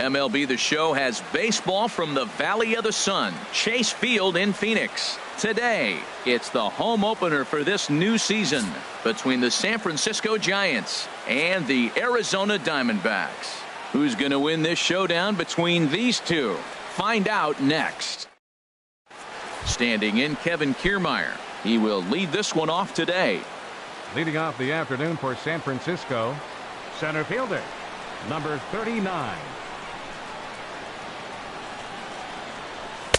MLB The Show has baseball from the Valley of the Sun, Chase Field in Phoenix. Today, it's the home opener for this new season between the San Francisco Giants and the Arizona Diamondbacks. Who's going to win this showdown between these two? Find out next. Standing in, Kevin Kiermaier. He will lead this one off today. Leading off the afternoon for San Francisco, center fielder, number 39.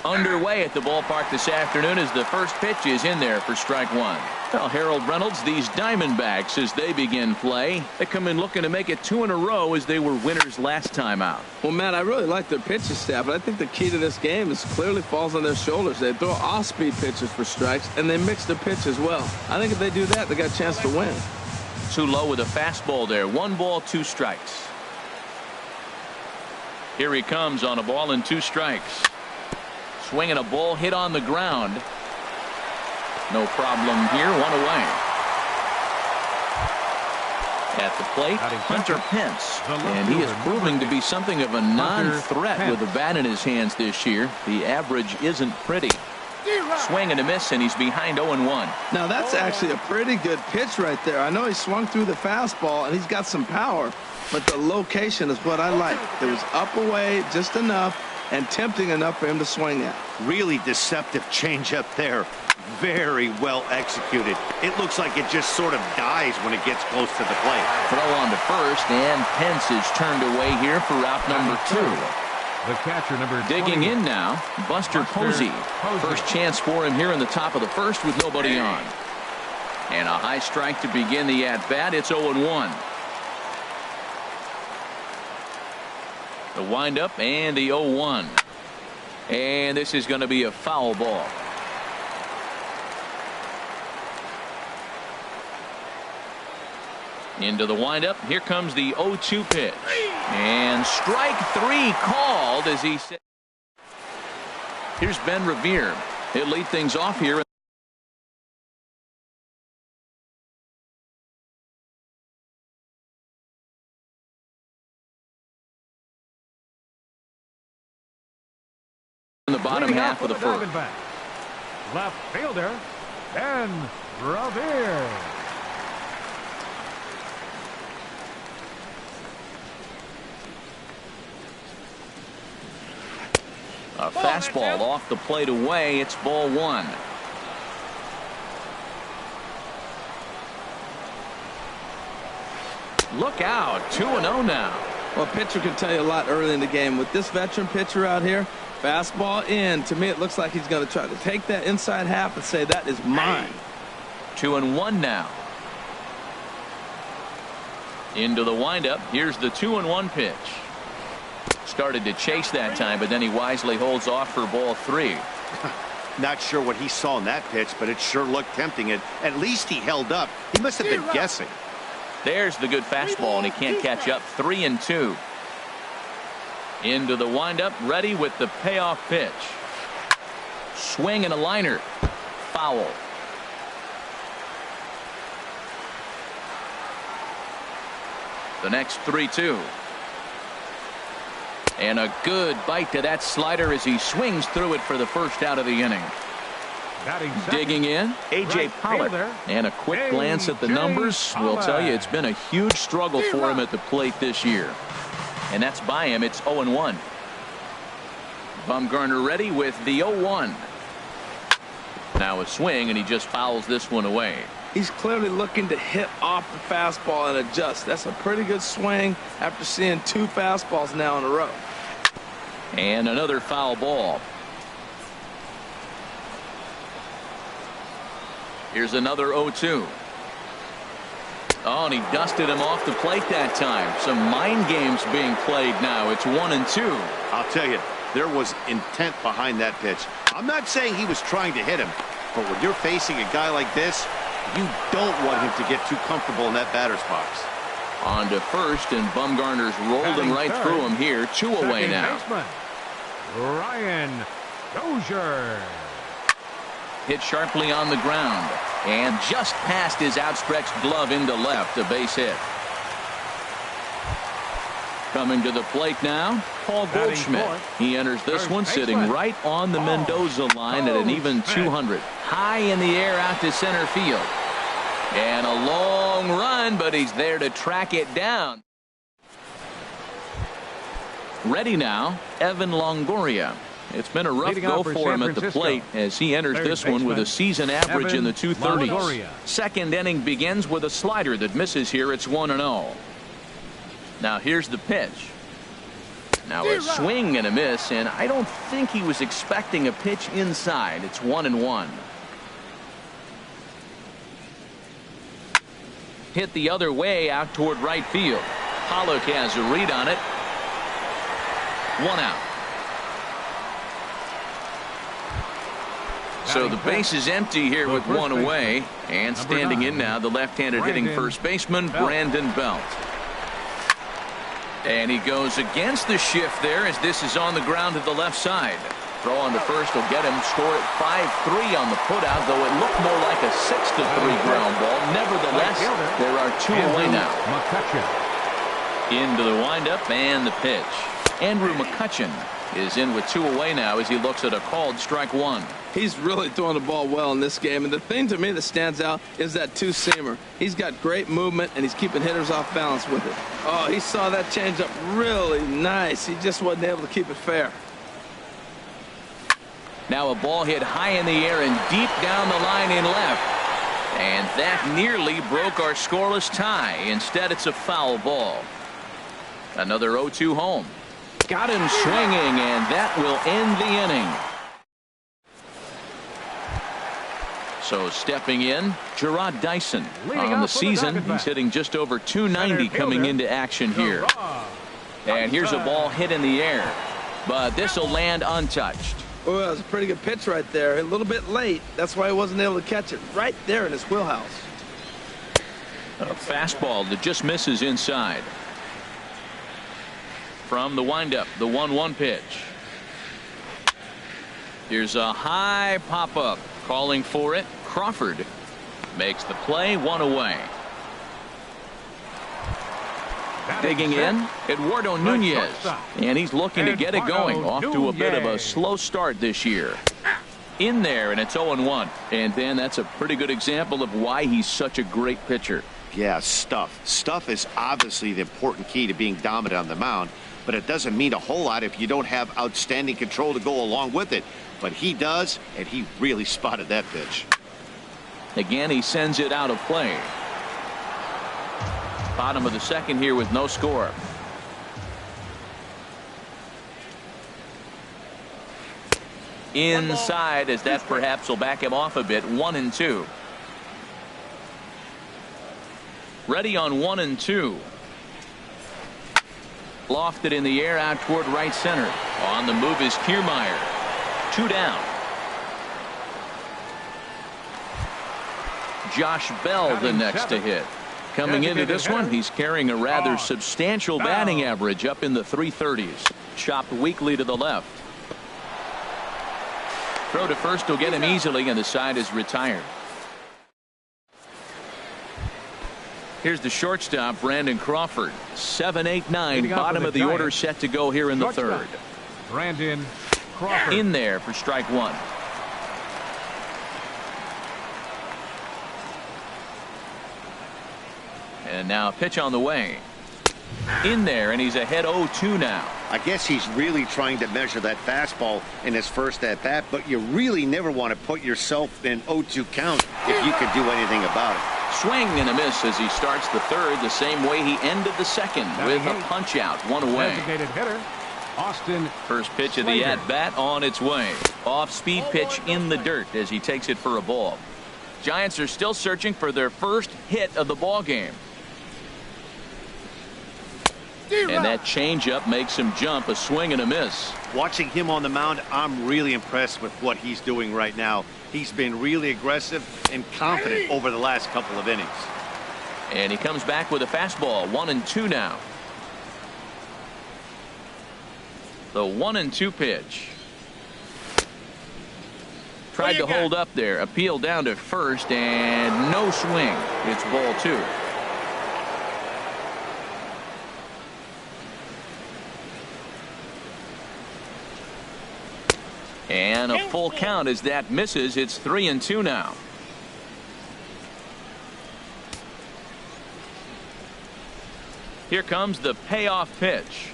Underway at the ballpark this afternoon as the first pitch is in there for strike one. Well, Harold Reynolds, these Diamondbacks, as they begin play, they come in looking to make it 2 in a row as they were winners last time out. Well, Matt, I really like their pitching staff, but I think the key to this game is clearly falls on their shoulders. They throw off-speed pitches for strikes, and they mix the pitch as well. I think if they do that, they got a chance to win. Too low with a fastball there. 1 ball, 2 strikes. Here he comes on a ball and 2 strikes. Swinging a ball hit on the ground. No problem here. 1 away. At the plate, Hunter Pence. And he is proving to be something of a non-threat with a bat in his hands this year. The average isn't pretty. Swing and a miss, and he's behind 0-1. Now, that's actually a pretty good pitch right there. I know he swung through the fastball, and he's got some power, but the location is what I like. It was up away just enough and tempting enough for him to swing at. Really deceptive changeup there. Very well executed. It looks like it just sort of dies when it gets close to the plate. Throw on to first, and Pence is turned away here for route number 2. The catcher, number 20. Digging in now, Buster Posey. First chance for him here in the top of the first with nobody on. And a high strike to begin the at-bat. It's 0-1. The windup and the 0-1. And this is going to be a foul ball. Into the windup. Here comes the 0-2 pitch. And strike 3 called as he said. Here's Ben Revere. He'll lead things off here. In the bottom half of the first. Left fielder, Ben Revere. A fastball off the plate away. It's ball 1. Look out. 2-0 now. Well, a pitcher can tell you a lot early in the game. With this veteran pitcher out here, fastball in. To me, it looks like he's going to try to take that inside half and say, that is mine. 2-1 now. Into the windup. Here's the 2-1 pitch. Started to chase that time, but then he wisely holds off for ball 3. Not sure what he saw in that pitch, but it sure looked tempting. At least he held up. He must have been guessing. There's the good fastball, and he can't catch up. 3-2. Into the windup, ready with the payoff pitch. Swing and a liner. Foul. The next 3-2. And a good bite to that slider as he swings through it for the first out of the inning. Digging in, A.J. Pollock. And a quick glance at the numbers will tell you it's been a huge struggle for him at the plate this year. And that's by him. It's 0-1. Bumgarner ready with the 0-1. Now a swing, and he just fouls this one away. He's clearly looking to hit off the fastball and adjust. That's a pretty good swing after seeing 2 fastballs now in a row. And another foul ball. Here's another 0-2. Oh, and he dusted him off the plate that time. Some mind games being played now. It's 1-2. I'll tell you, there was intent behind that pitch. I'm not saying he was trying to hit him, but when you're facing a guy like this, you don't want him to get too comfortable in that batter's box. On to first, and Bumgarner's rolled him right through him here. 2 away now. Ryan Dozier. Hit sharply on the ground and just past his outstretched glove into left. A base hit. Coming to the plate now, Paul Goldschmidt. He enters this one sitting right on the Mendoza line at an even 200. High in the air out to center field. And a long run, but he's there to track it down. Ready now, Evan Longoria. It's been a rough go for him at the plate as he enters this one with a season average in the 230s. Second inning begins with a slider that misses here. It's 1-0. Now here's the pitch. Now a swing and a miss, and I don't think he was expecting a pitch inside. It's 1-1. Hit the other way out toward right field. Pollock has a read on it. 1 out. So the base is empty here with 1 away, and standing in now the left-handed hitting first baseman Brandon Belt. And he goes against the shift there as this is on the ground to the left side. Throw on to first will get him. Score at 5-3 on the putout, though it looked more like a 6-3 ground ball. Nevertheless, there are 2 away now. Into the windup and the pitch. Andrew McCutchen is in with 2 away now as he looks at a called strike 1. He's really throwing the ball well in this game, and the thing to me that stands out is that two-seamer. He's got great movement, and he's keeping hitters off balance with it. Oh, he saw that changeup really nice. He just wasn't able to keep it fair. Now a ball hit high in the air and deep down the line in left. And that nearly broke our scoreless tie. Instead, it's a foul ball. Another 0-2 home. Got him swinging, and that will end the inning. So stepping in, Gerard Dyson. On the season, he's hitting just over 290 coming into action here. And here's a ball hit in the air. But this will land untouched. Oh, that was a pretty good pitch right there. A little bit late. That's why he wasn't able to catch it right there in his wheelhouse. A fastball that just misses inside. From the windup, the 1-1 pitch. Here's a high pop-up. Calling for it, Crawford makes the play, 1 away. Digging in, Eduardo Nunez, and he's looking to get it going. Off to a bit of a slow start this year. In there, and it's 0-1. And then that's a pretty good example of why he's such a great pitcher. Yeah, stuff. Stuff is obviously the important key to being dominant on the mound, but it doesn't mean a whole lot if you don't have outstanding control to go along with it. But he does, and he really spotted that pitch. Again, he sends it out of play. Bottom of the second here with no score. Inside, as that perhaps will back him off a bit. 1-2. Ready on 1-2. Lofted in the air out toward right center. On the move is Kiermaier. 2 down. Josh Bell the next to hit. Coming into this one, he's carrying a rather substantial batting average up in the 330s. Chopped weakly to the left. Throw to first will get him easily, and the side is retired. Here's the shortstop, Brandon Crawford. 7-8-9, bottom of the order set to go here in the third. Brandon Crawford. In there for strike 1. And now a pitch on the way. In there, and he's ahead 0-2 now. I guess he's really trying to measure that fastball in his first at bat, but you really never want to put yourself in 0-2 count if you can do anything about it. Swing and a miss as he starts the third the same way he ended the second with a punch out, 1 away. Designated hitter, Austin. First pitch of the at bat on its way. Off speed pitch in the dirt as he takes it for a ball. Giants are still searching for their first hit of the ball game. And that changeup makes him jump. A swing and a miss. Watching him on the mound, I'm really impressed with what he's doing right now. He's been really aggressive and confident over the last couple of innings. And he comes back with a fastball. 1-2 now. The 1-2 pitch. Tried to hold up there. Appeal down to first, and no swing. It's ball 2. And a full count as that misses. It's 3-2 now. Here comes the payoff pitch.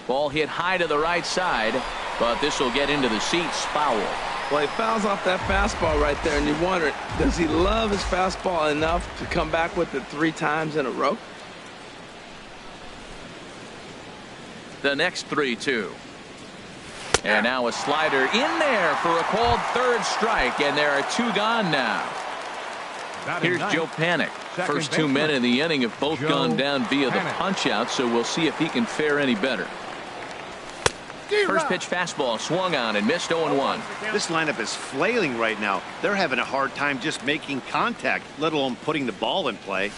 Ball hit high to the right side, but this will get into the seats. Foul. Well, he fouls off that fastball right there, and you wonder, does he love his fastball enough to come back with it 3 times in a row? The next 3-2. And now a slider in there for a called third strike, and there are 2 gone now. Here's Joe Panik. First 2 men in the inning have both gone down via the punch-out, so we'll see if he can fare any better. First pitch fastball swung on and missed 0-1. This lineup is flailing right now. They're having a hard time just making contact, let alone putting the ball in play.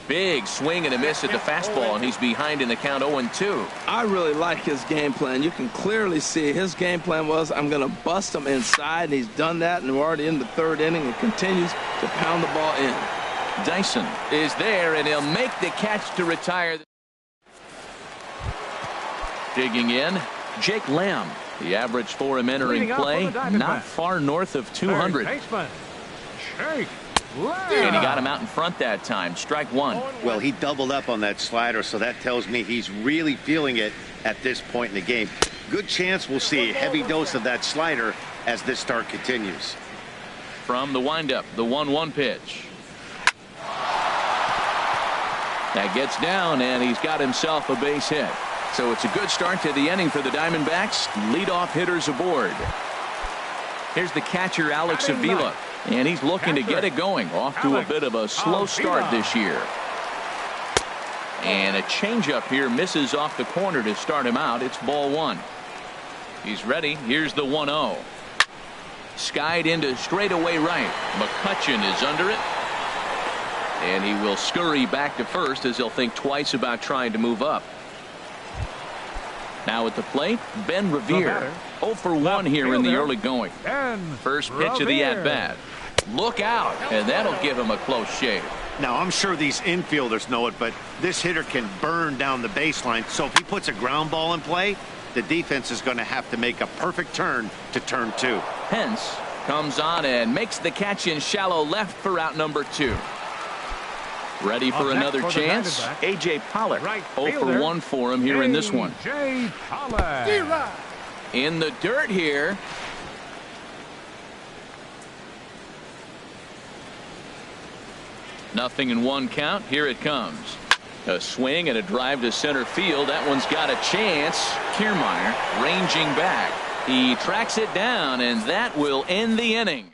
Big swing and a miss at the fastball, and he's behind in the count 0-2. I really like his game plan. You can clearly see his game plan was, I'm going to bust him inside, and he's done that, and we're already in the 3rd inning and continues to pound the ball in. Dyson is there, and he'll make the catch to retire. Digging in, Jake Lamb. The average for him entering play, not far north of 200. And he got him out in front that time. Strike 1. Well, he doubled up on that slider, so that tells me he's really feeling it at this point in the game. Good chance we'll see a heavy dose of that slider as this start continues. From the windup, the 1-1 pitch. That gets down, and he's got himself a base hit. So it's a good start to the inning for the Diamondbacks. Leadoff hitters aboard. Here's the catcher, Alex Avila, and he's looking to get it going. Off to a bit of a slow start this year. And a changeup here misses off the corner to start him out. It's ball 1. He's ready. Here's the 1-0. Skied into straightaway right. McCutchen is under it. And he will scurry back to first as he'll think twice about trying to move up. Now at the plate, Ben Revere. 0 for 1 here in the early going. First pitch of the at-bat. Look out, and that'll give him a close shave. Now, I'm sure these infielders know it, but this hitter can burn down the baseline. So if he puts a ground ball in play, the defense is going to have to make a perfect turn to turn 2. Pence comes on and makes the catch in shallow left for out number 2. Ready for another chance. A.J. Pollock. 0 for 1 for him here in this one. In the dirt here. Nothing in 1 count. Here it comes. A swing and a drive to center field. That one's got a chance. Kiermaier ranging back. He tracks it down, and that will end the inning.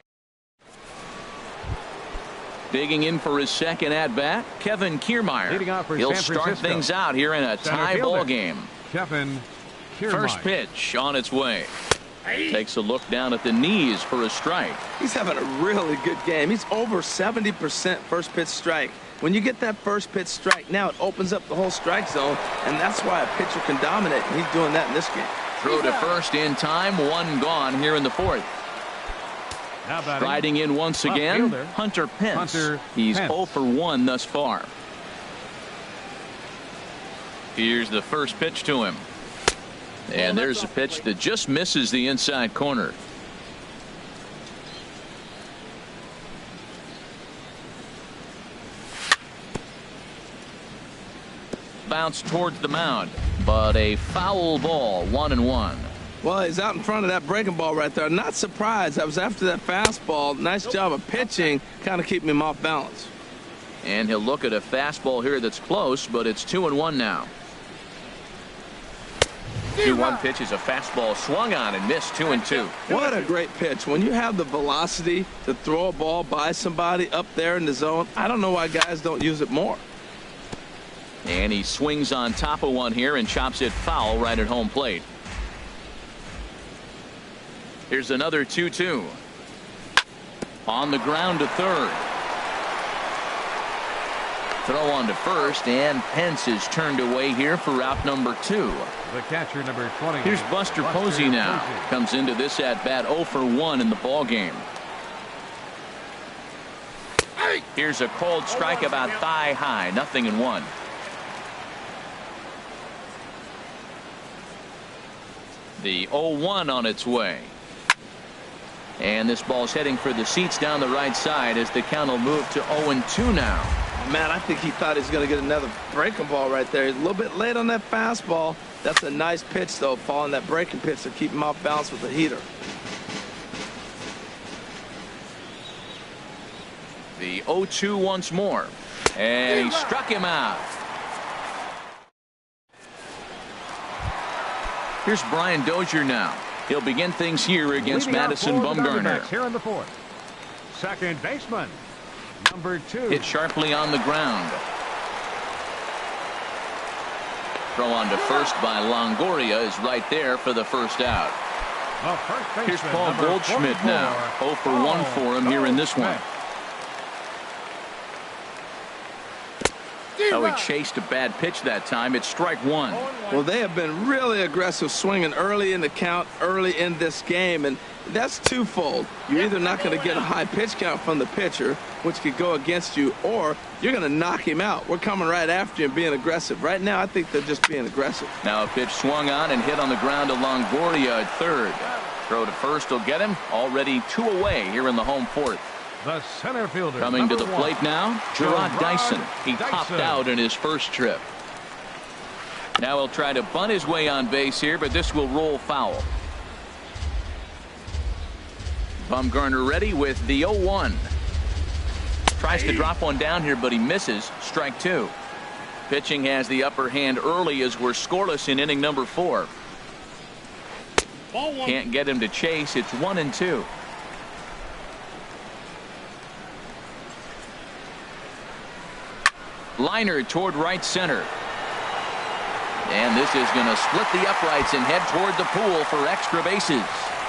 Digging in for his second at-bat, Kevin Kiermaier. He'll start things out here in a tie ball game. Kevin Kiermaier. First pitch on its way. Takes a look down at the knees for a strike. He's having a really good game. He's over 70% first pitch strike. When you get that first pitch strike, now it opens up the whole strike zone, and that's why a pitcher can dominate. And he's doing that in this game. Throw to first in time. 1 gone here in the 4th. Striding in once again, Hunter Pence. He's 0 for 1 thus far. Here's the first pitch to him. And there's a pitch that just misses the inside corner. Bounce towards the mound, but a foul ball. 1-1. Well, he's out in front of that breaking ball right there. Not surprised. I was after that fastball. Nice job of pitching, kind of keeping him off balance. And he'll look at a fastball here that's close, but it's 2-1 now. 2-1 pitch is a fastball swung on and missed. 2-2. What a great pitch. When you have the velocity to throw a ball by somebody up there in the zone, I don't know why guys don't use it more. And he swings on top of one here and chops it foul right at home plate. Here's another 2-2. On the ground to third. Throw on to first, and Pence is turned away here for out number 2. The catcher, number 20. Here's Buster Posey now. Comes into this at bat 0 for 1 in the ball game. Here's a cold strike about thigh high. 0-1. The 0-1 on its way. And this ball's heading for the seats down the right side as the count will move to 0-2 now. Man, I think he thought he was going to get another breaking ball right there. He's a little bit late on that fastball. That's a nice pitch, though, following that breaking pitch to keep him off balance with the heater. The 0-2 once more. And he struck him out. Here's Brian Dozier now. He'll begin things here against Madison Bumgarner. Here in the fourth. Second baseman, number 2. Hit sharply on the ground. Throw on to first by Longoria is right there for the first out. Here's Paul Goldschmidt now. 0 for 1 for him here in this one. Oh, he chased a bad pitch that time. It's strike 1. Well, they have been really aggressive swinging early in the count, early in this game, and that's twofold. You're either not going to get a high pitch count from the pitcher, which could go against you, or you're going to knock him out. We're coming right after you and being aggressive. Right now, I think they're just being aggressive. Now a pitch swung on and hit on the ground to Longoria at third. Throw to first will get him. Already 2 away here in the home fourth. The center fielder. Coming to the plate now, Gerard Dyson. He popped out in his first trip. Now he'll try to bunt his way on base here, but this will roll foul. Bumgarner ready with the 0-1. Tries to drop one down here, but he misses. Strike 2. Pitching has the upper hand early as we're scoreless in inning number 4. Can't get him to chase. It's 1-2. Liner toward right center. And this is going to split the uprights and head toward the pool for extra bases.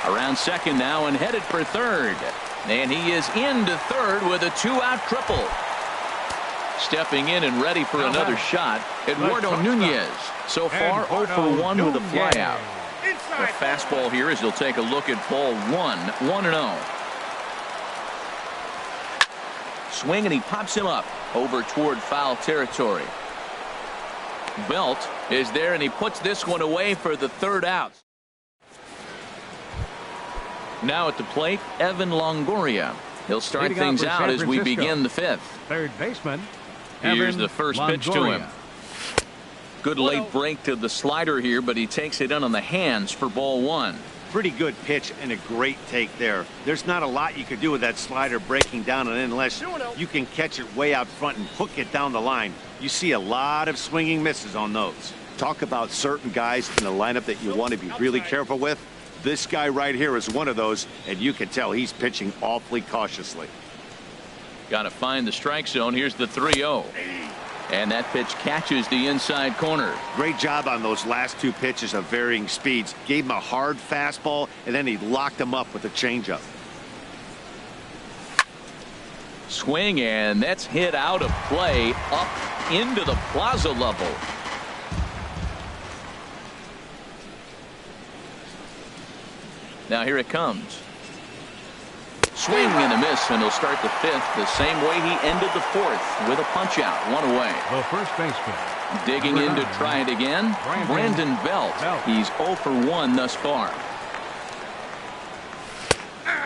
Around second now and headed for third. And he is into third with a 2-out triple. Stepping in and ready for another shot, Eduardo Nunez. So far 0 for 1 with a flyout. A fastball here as he'll take a look at ball 1. 1-0. Swing and he pops him up over toward foul territory. Belt is there and he puts this one away for the third out. Now at the plate, Evan Longoria. He'll start things out as we begin the fifth. Third baseman. Here's the first pitch to him. Good late break to the slider here, but he takes it in on the hands for ball 1. Pretty good pitch and a great take there. There's not a lot you could do with that slider breaking down, and unless you can catch it way out front and hook it down the line, you see a lot of swinging misses on those. Talk about certain guys in the lineup that you want to be really careful with. This guy right here is one of those, and you can tell he's pitching awfully cautiously. Got to find the strike zone. Here's the 3-0. And that pitch catches the inside corner. Great job on those last 2 pitches of varying speeds. Gave him a hard fastball, and then he locked him up with a changeup. Swing, and that's hit out of play up into the plaza level. Now here it comes. Swing and a miss, and he'll start the fifth the same way he ended the fourth with a punch out. 1 away. The first baseman. Digging in to try it again, Brandon Belt. He's 0 for 1 thus far.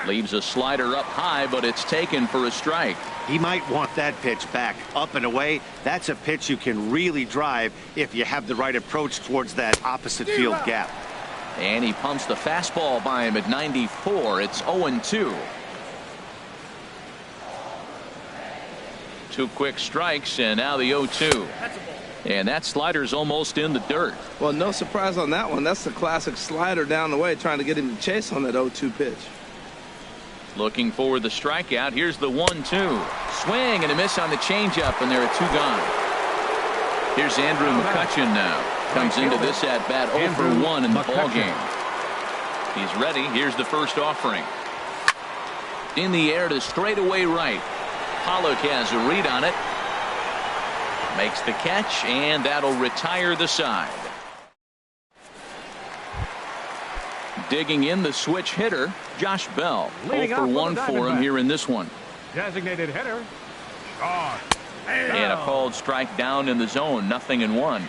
Leaves a slider up high, but it's taken for a strike. He might want that pitch back up and away. That's a pitch you can really drive if you have the right approach towards that opposite field gap. And he pumps the fastball by him at 94. It's 0-2. 2 quick strikes, and now the 0-2. And that slider's almost in the dirt. Well, no surprise on that one. That's the classic slider down the way, trying to get him to chase on that 0-2 pitch. Looking for the strikeout. Here's the 1-2. Swing and a miss on the changeup, and there are 2 gone. Here's Andrew McCutchen now. Comes into this at bat 0 for 1 in the ballgame. He's ready. Here's the first offering. In the air to straightaway right. Pollock has a read on it. Makes the catch, and that'll retire the side. Digging in the switch hitter, Josh Bell. 0 for 1 for him here in this one. Designated hitter. And a called strike down in the zone. 0-1.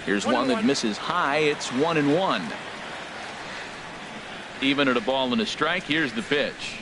Here's one that misses high. It's 1-1. Even at a ball and a strike. Here's the pitch.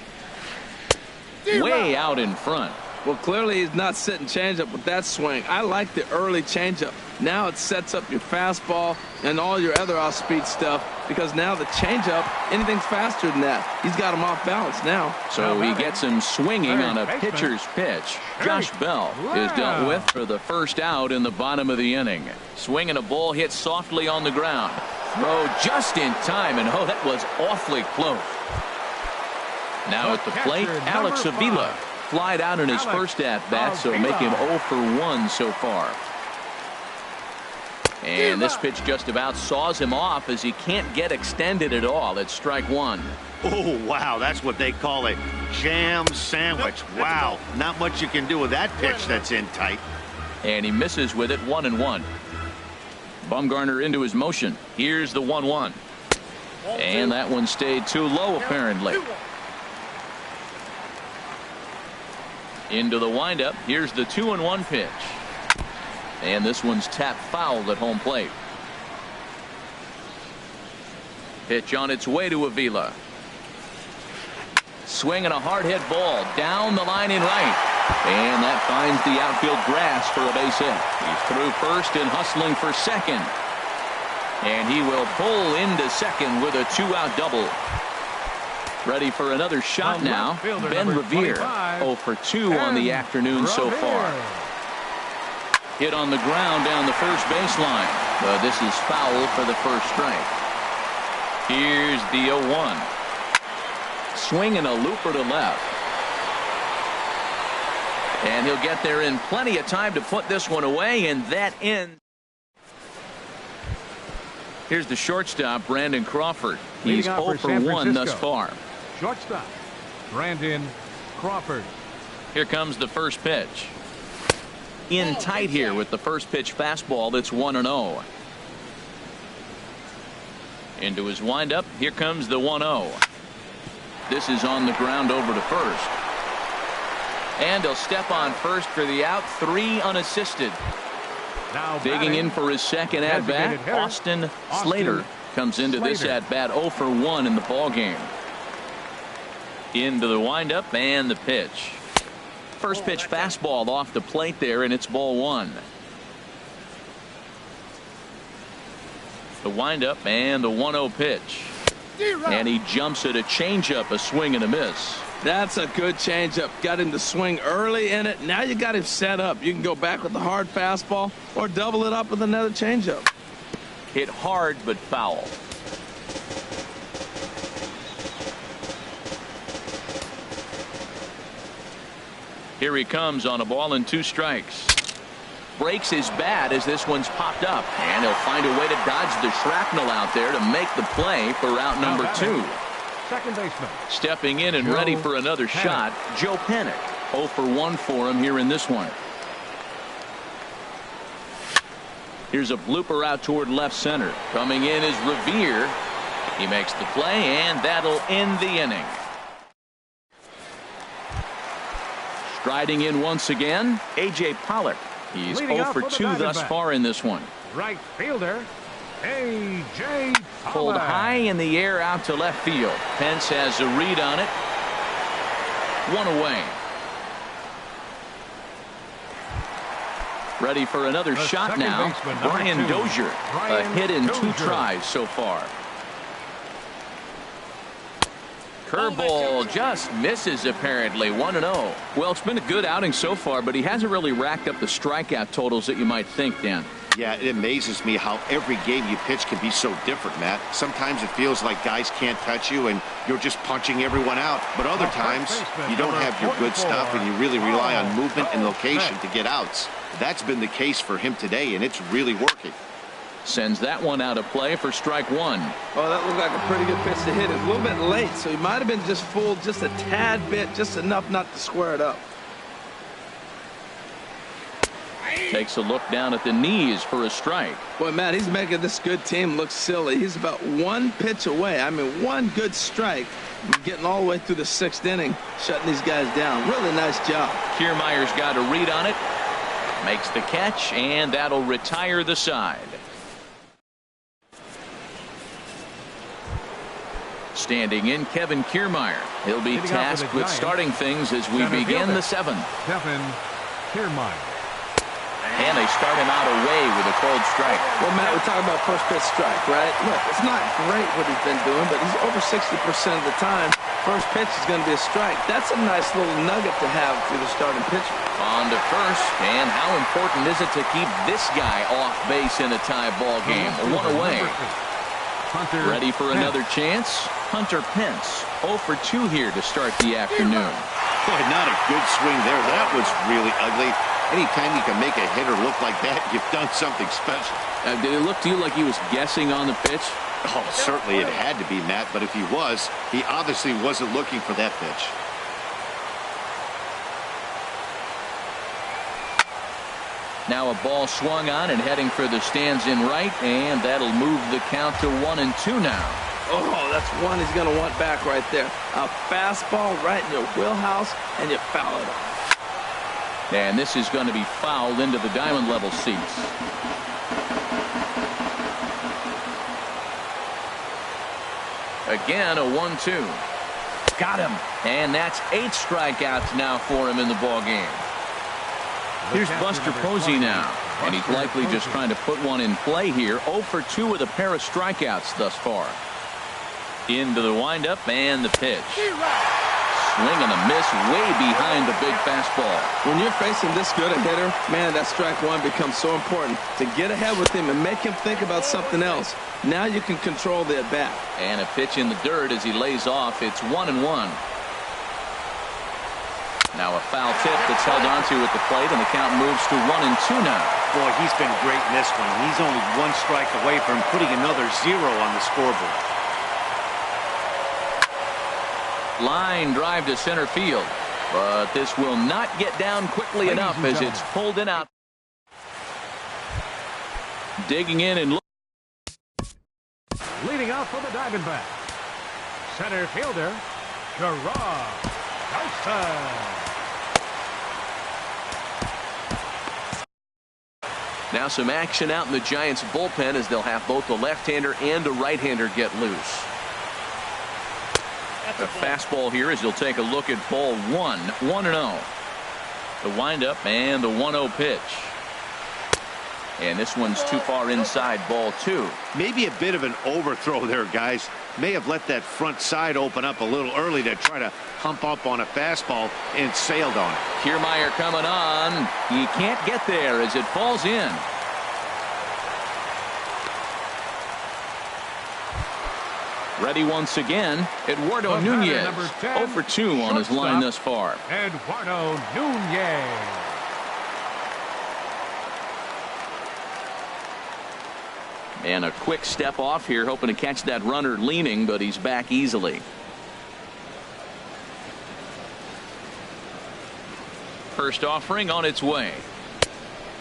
Way out in front. Well, clearly he's not sitting changeup with that swing. I like the early changeup. Now it sets up your fastball and all your other off-speed stuff, because now the changeup, anything's faster than that. He's got him off balance now. So he gets him swinging on a pitcher's pitch. Josh Bell is dealt with for the first out in the bottom of the inning. Swinging a ball hit softly on the ground. Throw just in time, and oh, that was awfully close. Now at the plate, Alex Avila flied out in his first at-bat, so make him 0 for 1 so far. And this pitch just about saws him off as he can't get extended at all. It's strike one. Oh, wow. That's what they call a jam sandwich. Wow. Not much you can do with that pitch that's in tight. And he misses with it, 1-1. Bumgarner into his motion. Here's the 1-1. And that one stayed too low, apparently. Into the windup. Here's the 2-1 pitch. And this one's tapped foul at home plate. Pitch on its way to Avila. Swinging a hard hit ball down the line in right. And that finds the outfield grass for a base hit. He's through first and hustling for second. And he will pull into second with a 2-out double. Ready for another shot now. Ben Revere 0 for 2 on the afternoon so far. Hit on the ground down the first baseline. But this is foul for the first strike. Here's the 0-1. Swinging a looper to left. And he'll get there in plenty of time to put this one away, and that ends. Here's the shortstop, Brandon Crawford. He's 0 for 1 thus far. Shortstop, Brandon Crawford. Here comes the first pitch. In tight here with the first pitch fastball. That's 1-0. Into his windup. Here comes the 1-0. This is on the ground over to first. And he'll step on first for the out. 3 unassisted. Now digging in for his second at bat. Austin Slater comes into this at bat 0 for 1 in the ball game. Into the windup and the pitch. First pitch fastball off the plate there, and it's ball 1. The windup and the 1-0 pitch. And he jumps at a changeup, a swing and a miss. That's a good changeup. Got him to swing early in it. Now you got him set up. You can go back with the hard fastball or double it up with another changeup. Hit hard but foul. Here he comes on a ball and 2 strikes. Breaks his bat as this one's popped up. And he'll find a way to dodge the shrapnel out there to make the play for route number 2. Second baseman. Stepping in and ready for another shot, Joe Panik. 0 for 1 for him here in this one. Here's a blooper out toward left center. Coming in is Revere. He makes the play, and that'll end the inning. Striding in once again, A.J. Pollock. He's 0 for 2 thus far in this one. Right fielder, A.J. Pollock. Pulled high in the air out to left field. Pence has a read on it. 1 away. Ready for another shot now. Brian Dozier. A hit in 2 tries so far. Curveball just misses apparently. 1-0. Well, it's been a good outing so far, but he hasn't really racked up the strikeout totals that you might think, Dan. Yeah, it amazes me how every game you pitch can be so different, Matt. Sometimes it feels like guys can't touch you and you're just punching everyone out. But other times you don't have your good stuff and you really rely on movement and location to get outs. That's been the case for him today, and it's really working. Sends that one out of play for strike 1. Oh, that looked like a pretty good pitch to hit. It was a little bit late, so he might have been just fooled just a tad bit, just enough not to square it up. Takes a look down at the knees for a strike. Boy, Matt, he's making this good team look silly. He's about 1 pitch away. I mean, 1 good strike. Getting all the way through the 6th inning, shutting these guys down. Really nice job. Kiermaier's got a read on it. Makes the catch, and that'll retire the side. Standing in, Kevin Kiermaier. He'll be tasked with starting things as we begin the seventh. Kevin Kiermaier. And they start him out away with a cold strike. Well, Matt, we're talking about first pitch strike, right? Look, it's not great what he's been doing, but he's over 60% of the time. First pitch is going to be a strike. That's a nice little nugget to have through the starting pitcher. On to first, and how important is it to keep this guy off base in a tie ball game? One away. Ready for another chance? Hunter Pence, 0 for 2 here to start the afternoon. Boy, not a good swing there. That was really ugly. Anytime you can make a hitter look like that, you've done something special. Did it look to you like he was guessing on the pitch? Oh, certainly it had to be, Matt, but if he was, he obviously wasn't looking for that pitch. Now a ball swung on and heading for the stands in right, and that'll move the count to 1-2 now. Oh, that's one he's going to want back right there. A fastball right in your wheelhouse, and you foul it off. And this is going to be fouled into the diamond level seats. Again, a 1-2. Got him. And that's 8 strikeouts now for him in the ball game. Here's Buster Posey now. And he's likely just trying to put one in play here. 0 for 2 with a pair of strikeouts thus far. Into the windup and the pitch. Swing and a miss way behind the big fastball. When you're facing this good a hitter, man, that strike one becomes so important to get ahead with him and make him think about something else. Now you can control the at-bat. And a pitch in the dirt as he lays off. It's 1-1. Now a foul tip that's held onto at the plate, and the count moves to 1-2 now. Boy, he's been great in this one. He's only 1 strike away from putting another 0 on the scoreboard. Line drive to center field, but this will not get down quickly enough as it's pulled in out. Digging in and Leading off for the Diamondbacks, center fielder Gerard Dicey. Now some action out in the Giants bullpen as they'll have both a left-hander and a right-hander get loose. A fastball here as he'll take a look at ball 1, 1-0. The windup and the 1-0 pitch. And this one's too far inside, ball 2. Maybe a bit of an overthrow there, guys. May have let that front side open up a little early to try to hump up on a fastball and sailed on it. Kiermaier coming on. He can't get there as it falls in. Ready once again, Eduardo Nunez, 0 for 2 on his line thus far. Eduardo Nunez. And a quick step off here, hoping to catch that runner leaning, but he's back easily. First offering on its way.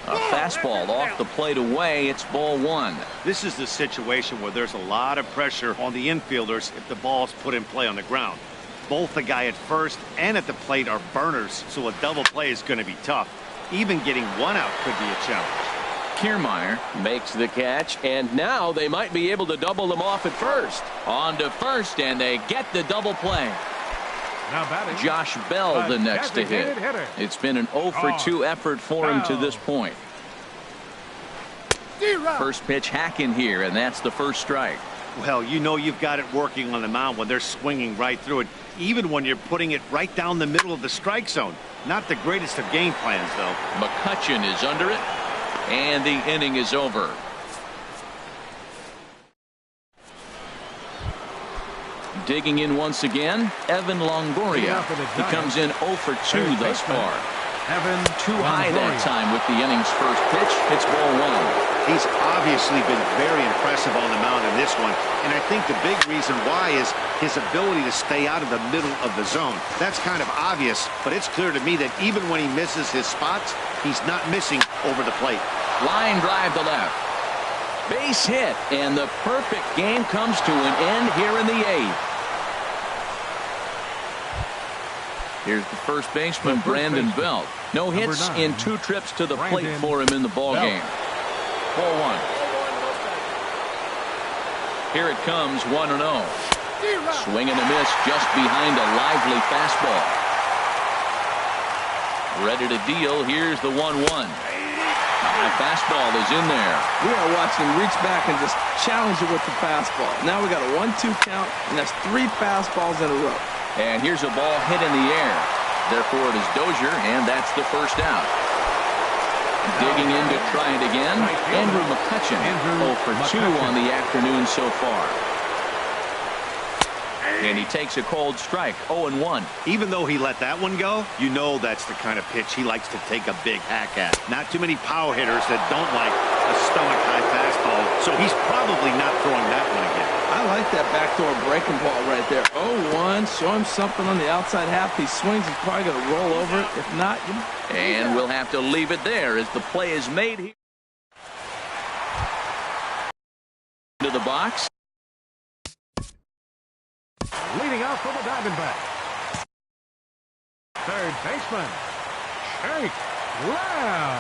A fastball off the plate away. It's ball 1. This is the situation where there's a lot of pressure on the infielders if the ball's put in play on the ground. Both the guy at first and at the plate are burners, so a double play is going to be tough. Even getting one out could be a challenge. Kiermaier makes the catch, and now they might be able to double them off at first. On to first, and they get the double play. Now batting, Josh Bell the next to hit. It's been an 0 for 2 effort for him to this point. First pitch hacking here, and that's the first strike. Well, you know you've got it working on the mound when they're swinging right through it, even when you're putting it right down the middle of the strike zone. Not the greatest of game plans, though. McCutchen is under it, and the inning is over. Digging in once again, Evan Longoria. He comes in 0 for 2 thus far. Evan Too high that time with the inning's first pitch. It's ball 1. He's obviously been very impressive on the mound in this one, and I think the big reason why is his ability to stay out of the middle of the zone. That's kind of obvious, but it's clear to me that even when he misses his spots, he's not missing over the plate. Line drive to left. Base hit, and the perfect game comes to an end here in the 8th. Here's the first baseman, Brandon Belt. No hits in 2 trips to the plate for him in the ball game. Ball 1. Here it comes, 1-0. Swing and a miss just behind a lively fastball. Ready to deal. Here's the 1-1. High fastball is in there. We are watching him reach back and just challenge it with the fastball. Now we got a 1-2 count, and that's 3 fastballs in a row. And here's a ball hit in the air. Therefore, it is Dozier, and that's the first out. Digging in to try it again, Andrew McCutchen, 0 for 2 on the afternoon so far. And he takes a cold strike, 0-1. Even though he let that one go, you know that's the kind of pitch he likes to take a big hack at. Not too many power hitters that don't like a stomach-high fastball, so he's probably not throwing that one again. I like that backdoor breaking ball right there. 0-1, show him something on the outside half. He swings, he's probably going to roll over it. If not, and we'll have to leave it there as the play is made here. To the box. Leading off for the Diamondbacks, third baseman, Jake Lowe.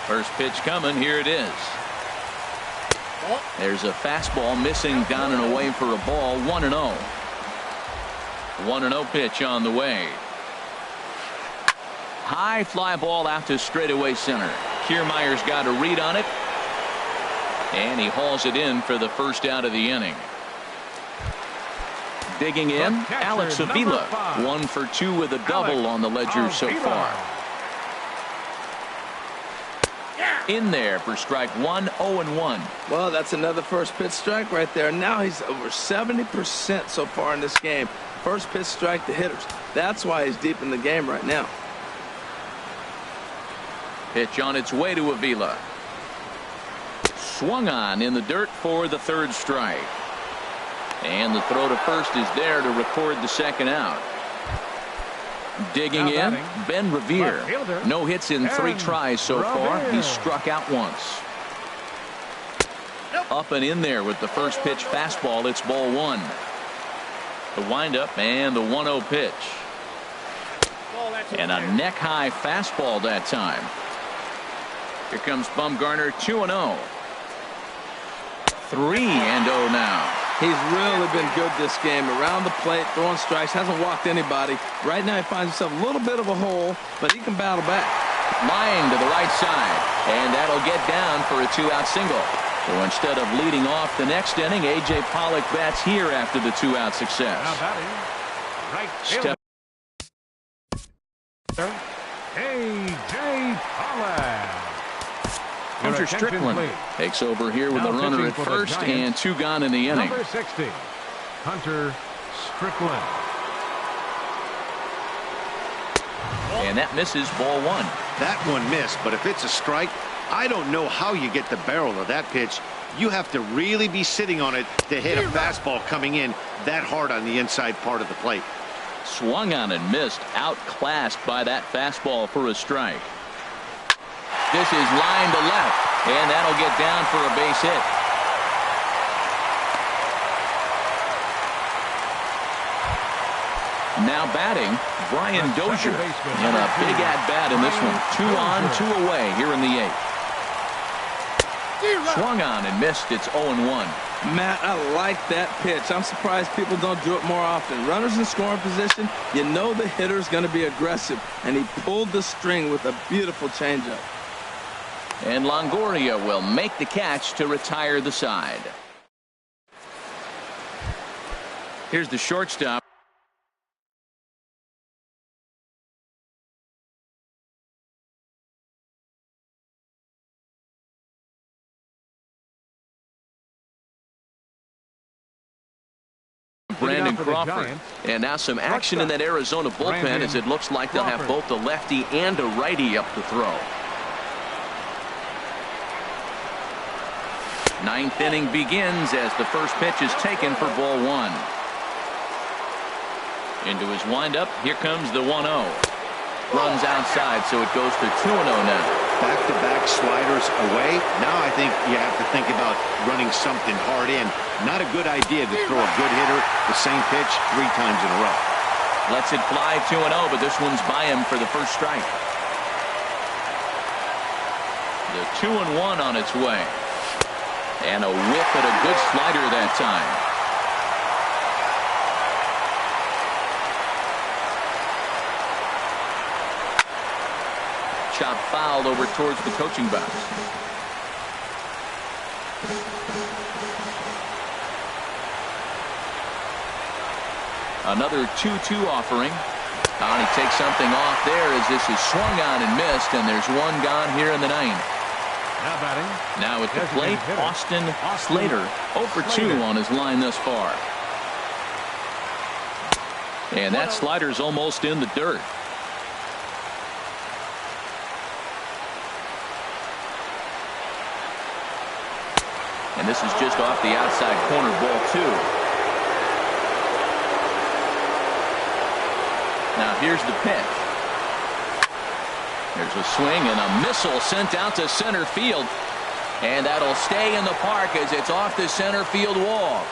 First pitch coming. Here it is. There's a fastball missing down and away for a ball. 1-0. 1-0 pitch on the way. High fly ball out to straightaway center. Kiermaier's got a read on it, and he hauls it in for the first out of the inning. Digging in, Alex Avila, 1 for 2 with a double on the ledger so far. In there for strike 1, 0-1. Well, that's another first pitch strike right there. Now he's over 70% so far in this game. First pitch strike to hitters. That's why he's deep in the game right now. Pitch on its way to Avila. Swung on in the dirt for the third strike. And the throw to first is there to record the second out. Digging in, Ben Revere. No hits in 3 tries so far. He's struck out once. Up and in there with the first pitch fastball. It's ball 1. The windup and the 1-0 pitch. And a neck-high fastball that time. Here comes Bumgarner, 2-0. 3-0 now. He's really been good this game. Around the plate, throwing strikes, hasn't walked anybody. Right now he finds himself a little bit of a hole, but he can battle back. Line to the right side, and that'll get down for a 2-out single. So instead of leading off the next inning, A.J. Pollock bats here after the 2-out success. Right Step. A.J. Pollock. Hunter Strickland takes over here with a runner at first and 2 gone in the inning. Number 60, Hunter Strickland. And that misses, ball 1. That one missed, but if it's a strike, I don't know how you get the barrel of that pitch. You have to really be sitting on it to hit a fastball coming in that hard on the inside part of the plate. Swung on and missed, outclassed by that fastball for a strike. This is line to left, and that'll get down for a base hit. Now batting, Brian Dozier, and a big at-bat in this one. 2 on, 2 away here in the 8th. Swung on and missed. It's 0-1. Matt, I like that pitch. I'm surprised people don't do it more often. Runners in scoring position, you know the hitter's going to be aggressive, and he pulled the string with a beautiful changeup. And Longoria will make the catch to retire the side. Here's the shortstop. Brandon Crawford. And now some action in that Arizona bullpen as it looks like they'll have both a lefty and a righty up to throw. 9th inning begins as the first pitch is taken for ball 1. Into his windup, here comes the 1-0. Runs outside, so it goes to 2-0 now. Back-to-back sliders away. Now I think you have to think about running something hard in. Not a good idea to throw a good hitter the same pitch 3 times in a row. Lets it fly 2-0, but this one's by him for the first strike. The 2-1 on its way. And a whip at a good slider that time. chopped foul over towards the coaching box. Another 2-2 offering. And he takes something off there as this is swung on and missed, and there's one gone here in the ninth. Now batting. Now at the plate, Austin Slater. 0 for 2 on his line thus far. And that slider's almost in the dirt. And this is just off the outside corner, ball 2. Now here's the pitch. There's a swing and a missile sent out to center field. And that'll stay in the park as it's off the center field wall.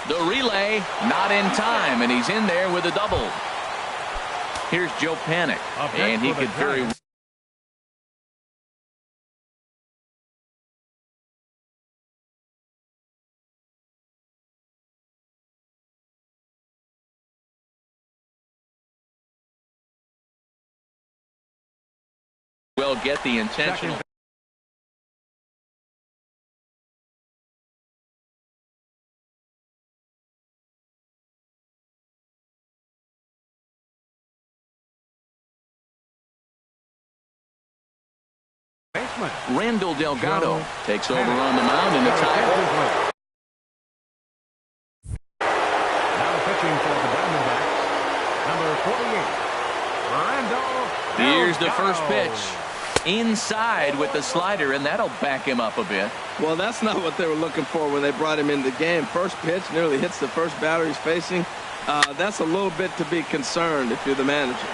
The relay not in time, and he's in there with a double. Here's Joe Panik, and he could very well get the intentional. Randall Delgado takes over on the mound in the tie. Now pitching for the Diamondbacks, number 48, Randall Delgado. Here's the first pitch. Inside with the slider, and that'll back him up a bit. Well, that's not what they were looking for when they brought him into the game. First pitch nearly hits the first batter he's facing. That's a little bit to be concerned if you're the manager.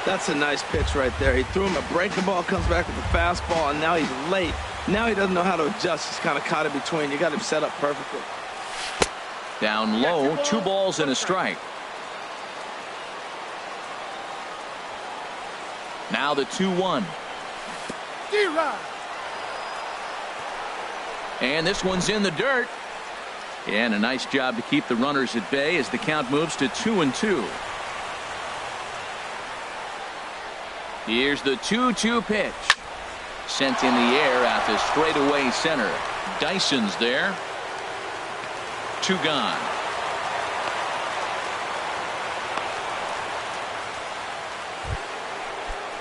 That's a nice pitch right there. He threw him a breaking ball, comes back with a fastball, and now he's late. Now he doesn't know how to adjust. He's kind of caught in between. You got him set up perfectly. Down low, 2 balls and a strike. Now the 2-1. And this one's in the dirt. And a nice job to keep the runners at bay as the count moves to 2-2. Here's the 2-2 pitch. Sent in the air out to straightaway center. Dyson's there. 2 gone.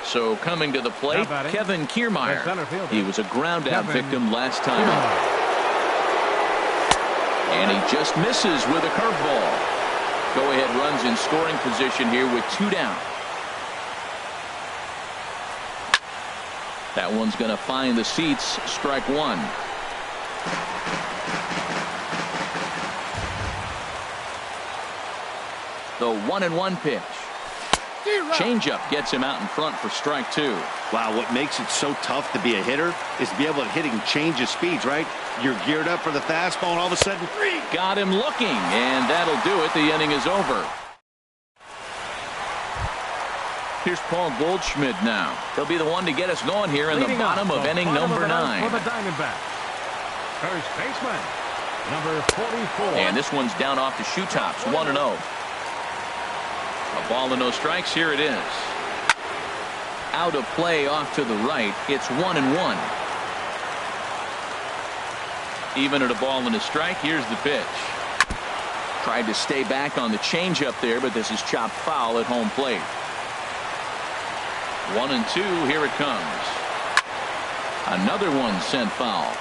So coming to the plate, Kevin Kiermaier. He was a ground out victim last time up. And he just misses with a curveball. Go ahead runs in scoring position here with 2 down. That one's going to find the seats. Strike 1. The 1-1 pitch. Changeup gets him out in front for strike 2. Wow, what makes it so tough to be a hitter is to be able to hit and change his speeds, right? You're geared up for the fastball, and all of a sudden, got him looking, and that'll do it. The inning is over. Here's Paul Goldschmidt now. He'll be the one to get us going here in the bottom of inning number 9. For the Diamondbacks, first baseman, number 44. And this one's down off the shoe tops, 1-0. A ball and no strikes. Here it is. Out of play off to the right. It's 1-1. Even at a ball and a strike. Here's the pitch. Tried to stay back on the changeup there, but this is chopped foul at home plate. 1-2. Here it comes. Another one sent foul.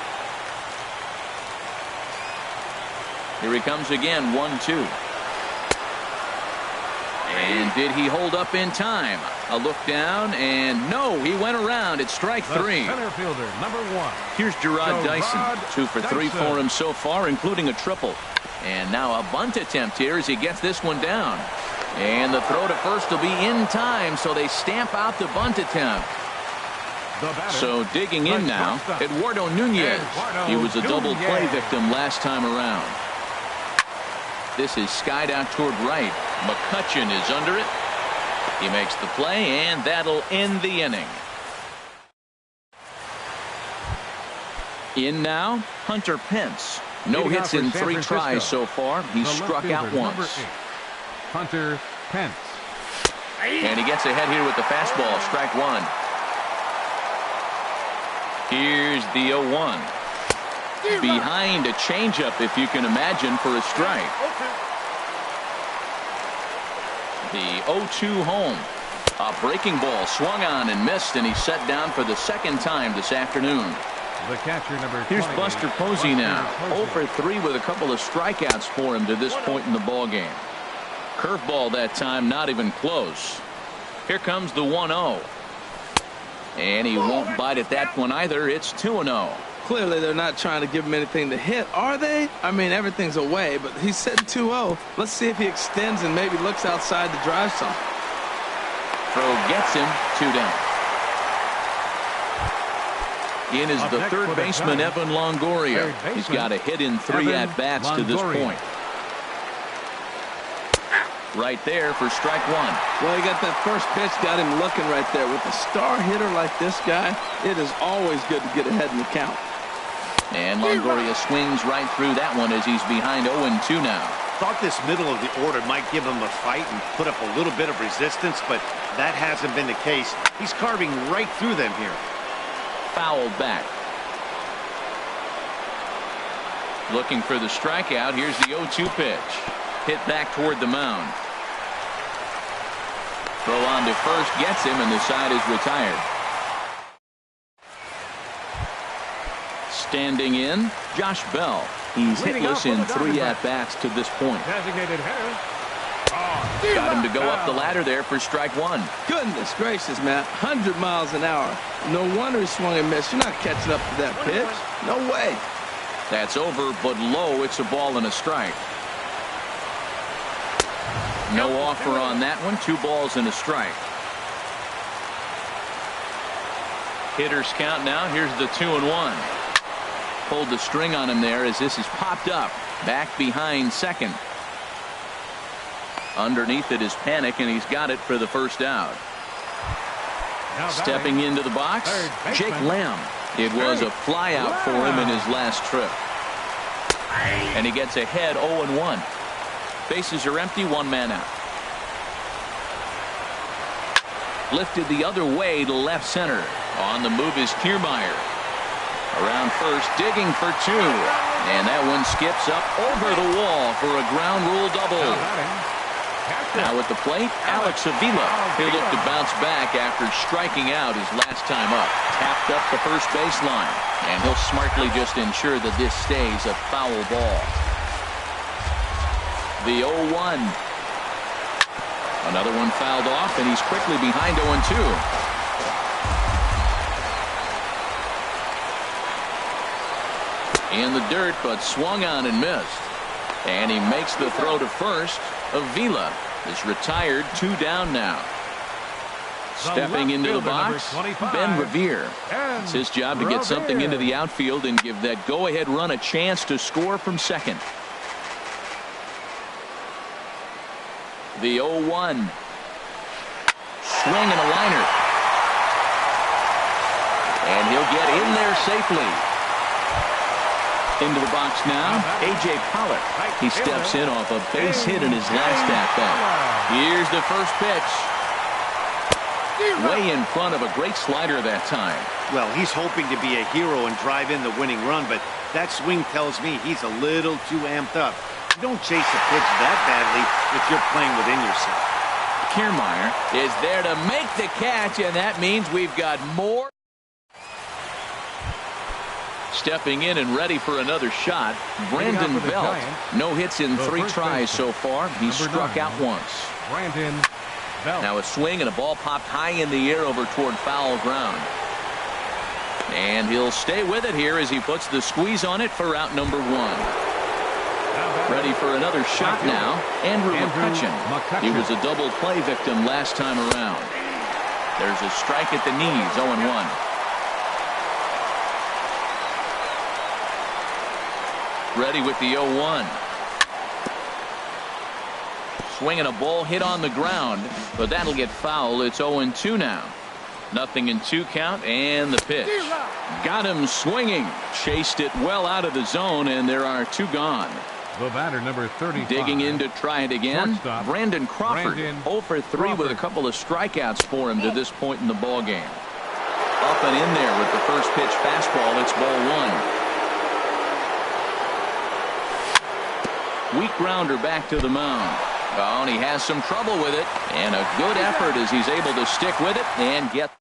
Here he comes again. 1-2. And did he hold up in time? A look down, and no, he went around. It's strike 3. Center fielder, number 1. Here's Gerard Dyson. 2 for 3 for him so far, including a triple. And now a bunt attempt here as he gets this one down. And the throw to first will be in time, so they stamp out the bunt attempt. So digging in now, Eduardo Nunez. He was a double play victim last time around. This is skied out toward right. McCutchen is under it. He makes the play, and that'll end the inning. In now, Hunter Pence. No hits in 3 tries so far. He's struck out once. Hunter Pence. And he gets ahead here with the fastball. Strike one. Here's the 0-1. Behind a changeup, if you can imagine, for a strike. The 0-2 home. A breaking ball swung on and missed, and he's set down for the second time this afternoon. The catcher, number 20. Here's Buster Posey now. 0 for 3 with a couple of strikeouts for him to this point in the ball game. Curveball that time, not even close. Here comes the 1-0. And he won't bite at that one either. It's 2-0. Clearly, they're not trying to give him anything to hit, are they? I mean, everything's away, but he's sitting 2-0. Let's see if he extends and maybe looks outside to drive some. Throw gets him. 2 down. In is the third baseman, Evan Longoria. He's got a hit in 3 at-bats to this point. Right there for strike one. Well, he got that first pitch, got him looking right there. With a star hitter like this guy, it is always good to get ahead in the count. And Longoria swings right through that one as he's behind 0-2 now. Thought this middle of the order might give him a fight and put up a little bit of resistance, but that hasn't been the case. He's carving right through them here. Fouled back. Looking for the strikeout. Here's the 0-2 pitch. Hit back toward the mound. Throw on to first gets him, and the side is retired. Standing in, Josh Bell. He's hitless in 3 at-bats to this point. Designated hitter. Got him to go up the ladder there for strike one. Goodness gracious, Matt. 100 miles an hour. No wonder he swung and missed. You're not catching up to that pitch. No way. That's over, but low. It's a ball and a strike. No offer on that one. 2 balls and a strike. Hitters count now. Here's the 2-1. Pulled the string on him there as this is popped up. Back behind second. Underneath it is Panic, and he's got it for the first out. Stepping into the box, Jake Lamb. It was a fly out for him in his last trip. And he gets ahead 0-1. Bases are empty, 1 man out. Lifted the other way to left center. On the move is Kiermaier. Around first, digging for 2. And that one skips up over the wall for a ground rule double. Now at the plate, Alex Avila. He'll look to bounce back after striking out his last time up. Tapped up the first baseline. And he'll smartly just ensure that this stays a foul ball. The 0-1. Another one fouled off, and he's quickly behind 0-2. In the dirt, but swung on and missed. And he makes the throw to first. Avila is retired, 2 down now. Stepping into the box, Ben Revere. It's his job to get something into the outfield and give that go-ahead run a chance to score from second. The 0-1. Swing and a liner. And he'll get in there safely. Into the box now, A.J. Pollock. He steps in off a base hit in his last at-bat. Here's the first pitch. Way in front of a great slider that time. Well, he's hoping to be a hero and drive in the winning run, but that swing tells me he's a little too amped up. You don't chase a pitch that badly if you're playing within yourself. Kiermaier is there to make the catch, and that means we've got more. Stepping in and ready for another shot, Brandon Belt. No hits in 3 tries so far. He's struck out once. Brandon Belt. Now a swing and a ball popped high in the air over toward foul ground. And he'll stay with it here as he puts the squeeze on it for out number 1. Ready for another shot now, Andrew McCutchen. He was a double play victim last time around. There's a strike at the knees, 0-1. Ready with the 0-1. Swinging a ball hit on the ground, but that'll get foul. It's 0-2 now. Nothing in 2 count, and the pitch. Got him swinging. Chased it well out of the zone, and there are 2 gone. The batter, number 35. Digging in to try it again. Shortstop, Brandon Crawford. 0 for 3 with a couple of strikeouts for him to this point in the ball game. Up and in there with the first pitch fastball. It's ball 1. Weak grounder back to the mound. Oh, and he has some trouble with it. And a good effort as he's able to stick with it and get.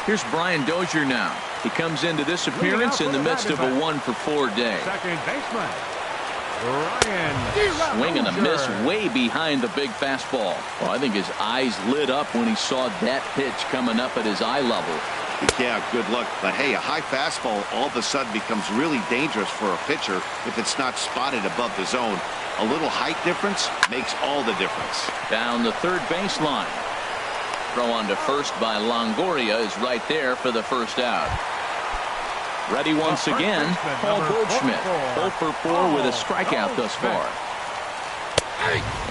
Here's Brian Dozier now. He comes into this appearance in the midst of a 1-for-4 day. Second baseman, Ryan. Swing and a miss way behind the big fastball. Well, I think his eyes lit up when he saw that pitch coming up at his eye level. Yeah, good luck. But hey, a high fastball all of a sudden becomes really dangerous for a pitcher if it's not spotted above the zone. A little height difference makes all the difference. Down the third baseline. Throw on to first by Longoria is right there for the first out. Ready once again, Paul Goldschmidt. 0 for 4 with a strikeout thus far.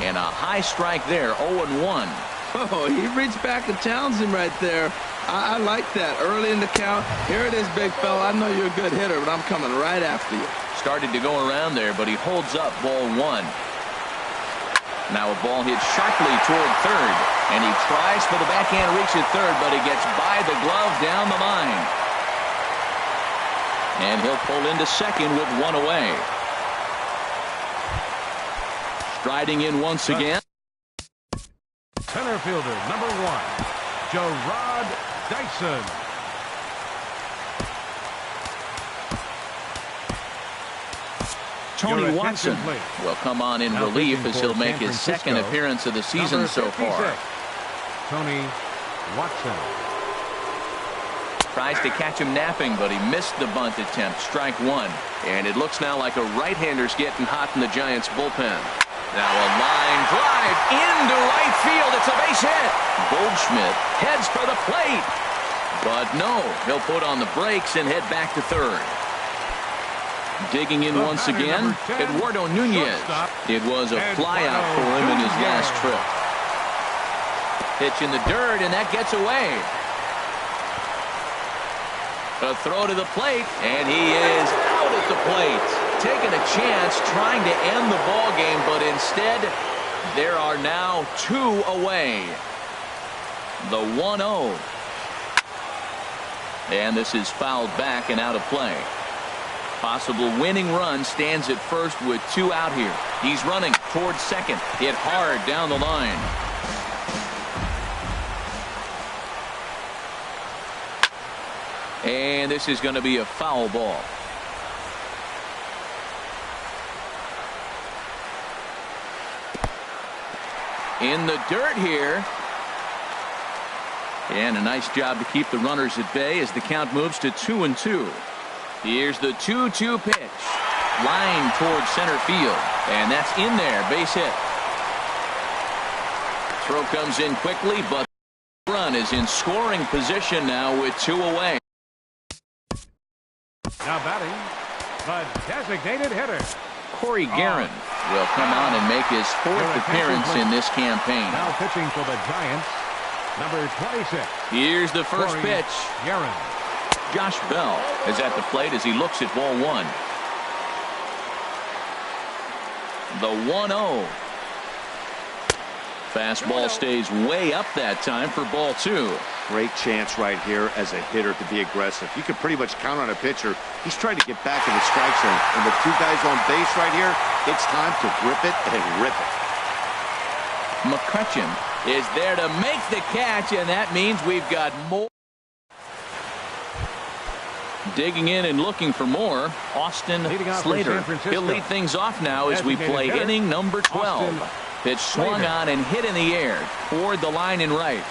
And a high strike there, 0-1. Oh, he reached back and challenged him right there. I like that. Early in the count. Here it is, big fella. I know you're a good hitter, but I'm coming right after you. Started to go around there, but he holds up ball 1. Now a ball hit sharply toward third, and he tries for the backhand reach at third, but he gets by the glove down the line. And he'll pull into second with 1 away. Striding in once again. Center fielder, number 1, Gerard Dyson. Tony Watson will come on in relief as he'll make his second appearance of the season so far. Tony Watson. Tries to catch him napping, but he missed the bunt attempt. Strike 1. And it looks now like a right-hander's getting hot in the Giants bullpen. Now a line drive into right field. It's a base hit. Goldschmidt heads for the plate. But no, he'll put on the brakes and head back to third. Digging in once again, Eduardo Nunez. It was a flyout for him in his last trip. Pitch in the dirt, and that gets away. A throw to the plate, and he is out at the plate. Taking a chance, trying to end the ball game, but instead, there are now 2 away. The 1-0. And this is fouled back and out of play. Possible winning run stands at first with 2 out here. He's running towards second. Hit hard down the line. And this is going to be a foul ball. In the dirt here. And a nice job to keep the runners at bay as the count moves to 2-2. Here's the 2-2 pitch. Line towards center field. And that's in there. Base hit. Throw comes in quickly, but the run is in scoring position now with 2 away. Now batting, the designated hitter. Corey Guerin will come on and make his 4th appearance in this campaign. Now pitching for the Giants, number 26. Here's the first Corey pitch. Guerin. Josh Bell is at the plate as he looks at ball 1. The 1-0. Fastball stays way up that time for ball 2. Great chance right here as a hitter to be aggressive. You can pretty much count on a pitcher. He's trying to get back in the strike zone. And with 2 guys on base right here, it's time to grip it and rip it. McCutchen is there to make the catch, and that means we've got more. Digging in and looking for more, Austin Slater. He'll lead things off now as we play inning number 12. Pitch swung on and hit in the air toward the line and right.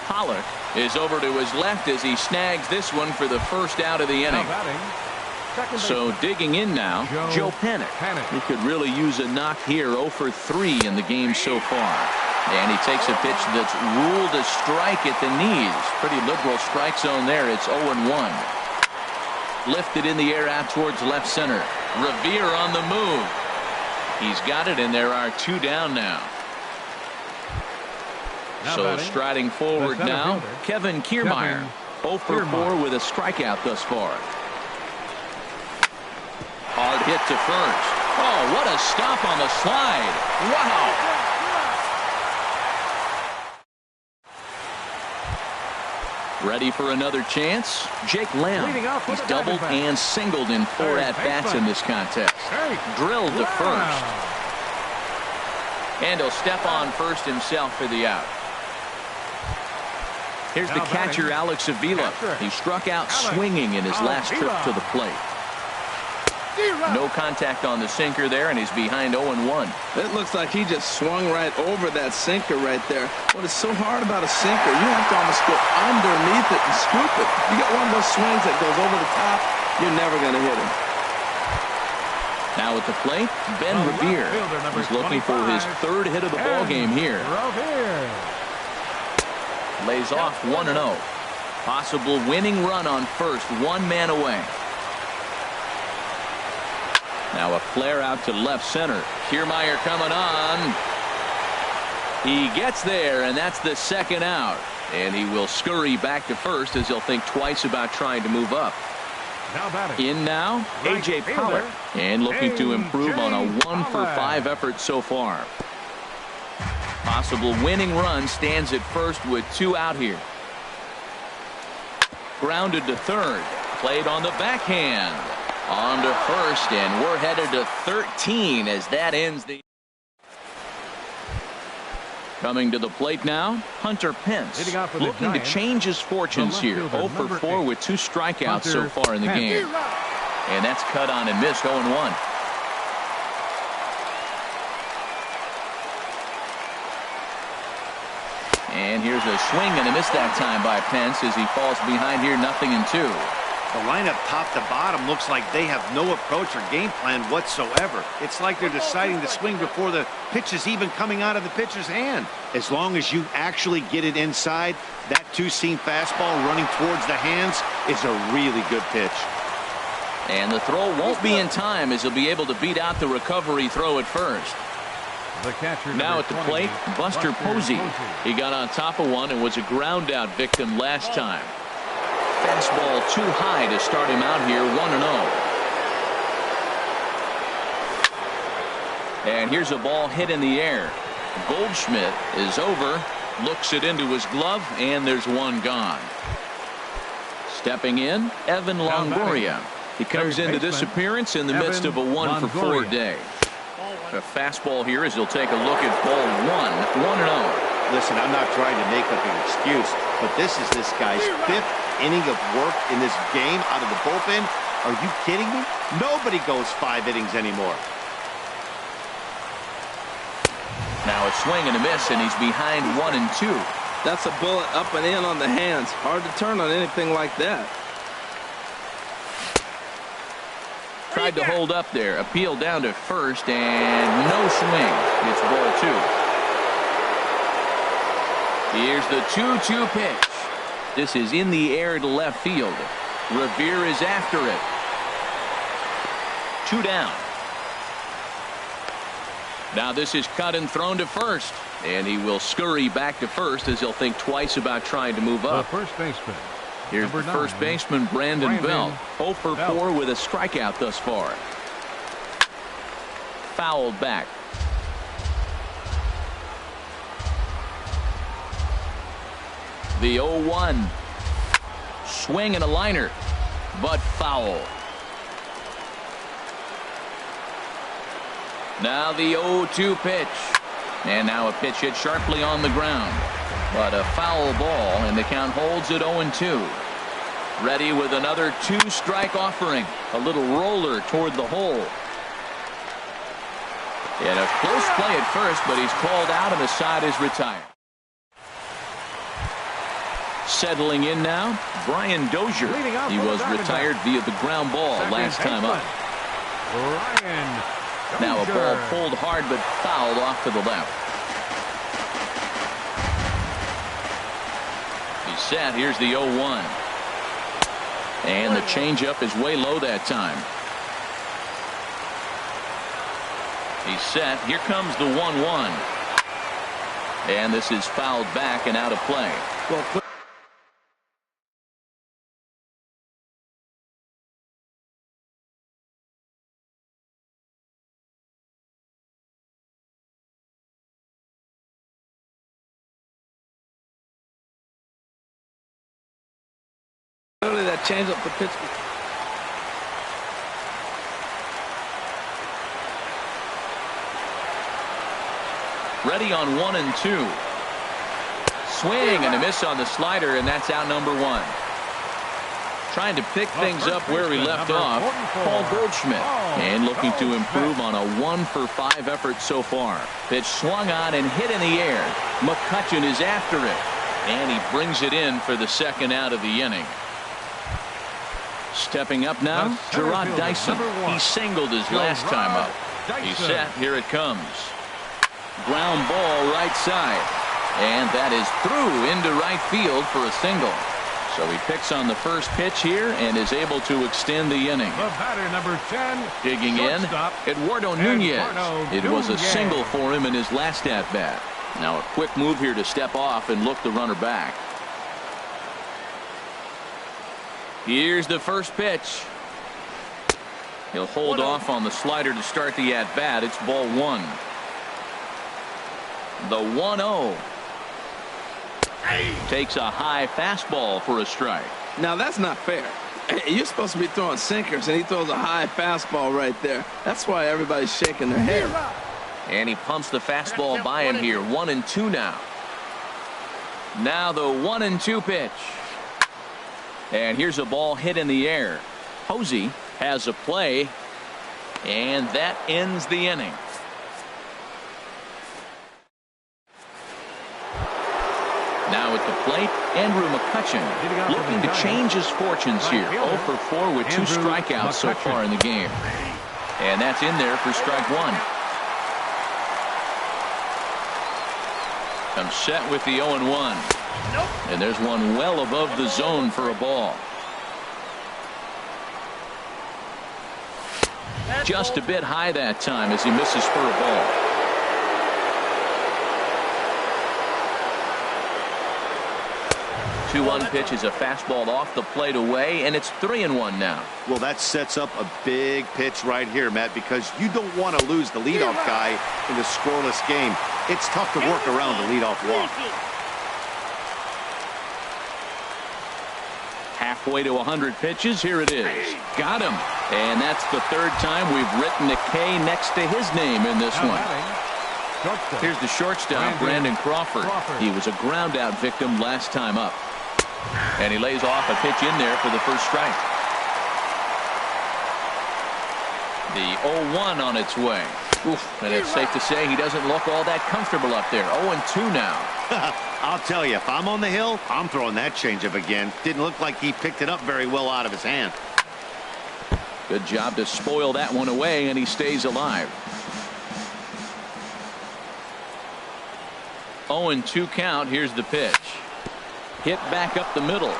Pollock is over to his left as he snags this one for the first out of the inning. So digging in now, Joe Panik. He could really use a knock here. 0 for 3 in the game so far. And he takes a pitch that's ruled a strike at the knees. Pretty liberal strike zone there. It's 0-1. Lifted in the air out towards left center. Revere on the move. He's got it, and there are 2 down now. So striding forward now, Kevin Kiermaier. 0 for 4 with a strikeout thus far. Hard hit to first. Oh, what a stop on the slide. Wow. Ready for another chance? Jake Lamb. He's doubled and singled in 4 at-bats in this contest. Drilled to first. And he'll step on first himself for the out. Here's the catcher, Alex Avila. He struck out swinging in his last trip to the plate. No contact on the sinker there, and he's behind 0-1. It looks like he just swung right over that sinker right there. What is so hard about a sinker, you have to almost go underneath it and scoop it. You get one of those swings that goes over the top, you're never going to hit him. Now at the plate, Ben Revere. He's looking for his 3rd hit of the ball game here. Lays off 1-0. Possible winning run on first, 1 man away. Now a flare out to left center. Kiermaier coming on. He gets there, and that's the 2nd out. And he will scurry back to first as he'll think twice about trying to move up. In now, A.J. Pollock. And looking to improve on a 1-for-5 effort so far. Possible winning run stands at first with 2 out here. Grounded to third. Played on the backhand. On to first, and we're headed to 13 as that ends the. Coming to the plate now, Hunter Pence, looking to change his fortunes here. 0 for 4 with 2 strikeouts so far in the game. And that's cut on and missed, 0-1. And here's a swing and a miss that time by Pence as he falls behind here, 0-2. The lineup top to bottom looks like they have no approach or game plan whatsoever. It's like they're deciding to swing before the pitch is even coming out of the pitcher's hand. As long as you actually get it inside, that 2-seam fastball running towards the hands is a really good pitch. And the throw won't be in time as he'll be able to beat out the recovery throw at first. Now at the plate, Buster Posey. He got on top of one and was a ground out victim last time. Fastball too high to start him out here, 1-0. And here's a ball hit in the air. Goldschmidt is over, looks it into his glove, and there's 1 gone. Stepping in, Evan Longoria. He comes into this appearance in the midst of a 1-for-4 day. A fastball here as he'll take a look at ball 1, 1-0. Listen, I'm not trying to make up an excuse, but this is this guy's 5th inning of work in this game out of the bullpen. Are you kidding me? Nobody goes 5 innings anymore. Now a swing and a miss, and he's behind 1-2. That's a bullet up and in on the hands. Hard to turn on anything like that. Tried to hold up there. Appeal down to first, and no swing. It's ball 2. Here's the 2-2 pitch. This is in the air to left field. Revere is after it. 2 down. Now this is cut and thrown to first. And he will scurry back to first as he'll think twice about trying to move up. The first baseman. Here's the first baseman, Brandon Belt. 0 for 4 with a strikeout thus far. Fouled back. The 0-1. Swing and a liner, but foul. Now the 0-2 pitch. And now a pitch hit sharply on the ground. But a foul ball, and the count holds at 0-2. Ready with another 2-strike offering. A little roller toward the hole. And a close play at first, but he's called out and the side is retired. Settling in now, Brian Dozier. He was retired via the ground ball last time up. Now a ball pulled hard but fouled off to the left. He's set. Here's the 0-1. And the changeup is way low that time. He's set. Here comes the 1-1. And this is fouled back and out of play. Well, Clearly that changeup for Pittsburgh. Ready on 1 and 2. Swing and a miss on the slider, and that's out number 1. Trying to pick things up where he left off, Paul Goldschmidt. And looking to improve on a 1-for-5 effort so far. Pitch swung on and hit in the air. McCutchen is after it. And he brings it in for the second out of the inning. Stepping up now, Jarrod Dyson. He singled his last time up. He's set. Here it comes. Ground ball right side. And that is through into right field for a single. So he picks on the first pitch here and is able to extend the inning. The batter, number 10. Digging in, Eduardo Nunez. It was a single for him in his last at-bat. Now a quick move here to step off and look the runner back. Here's the first pitch. He'll hold off on the slider to start the at-bat. It's ball 1. The 1-0. Takes a high fastball for a strike. Now that's not fair. You're supposed to be throwing sinkers, and he throws a high fastball right there. That's why everybody's shaking their head. And he pumps the fastball by him here. 1 and 2 now. Now the 1 and 2 pitch. And here's a ball hit in the air. Posey has a play, and that ends the inning. Now at the plate, Andrew McCutchen looking to change his fortunes here. 0 for 4 with 2 strikeouts so far in the game. And that's in there for strike 1. Comes set with the 0-1. And there's one well above the zone for a ball. Just a bit high that time as he misses for a ball. The 2-1 pitch is a fastball off the plate away, and it's 3-1 now. Well, that sets up a big pitch right here, Matt, because you don't want to lose the leadoff guy in a scoreless game. It's tough to work around the leadoff walk. Halfway to 100 pitches. Here it is. Got him. And that's the third time we've written a K next to his name in this one. Here's the shortstop, Brandon Crawford. He was a ground out victim last time up. And he lays off a pitch in there for the first strike. The 0-1 on its way. Oof, and it's safe to say he doesn't look all that comfortable up there. 0-2 now. I'll tell you, if I'm on the hill, I'm throwing that changeup again. Didn't look like he picked it up very well out of his hand. Good job to spoil that one away, and he stays alive. 0-2 count. Here's the pitch. Hit back up the middle.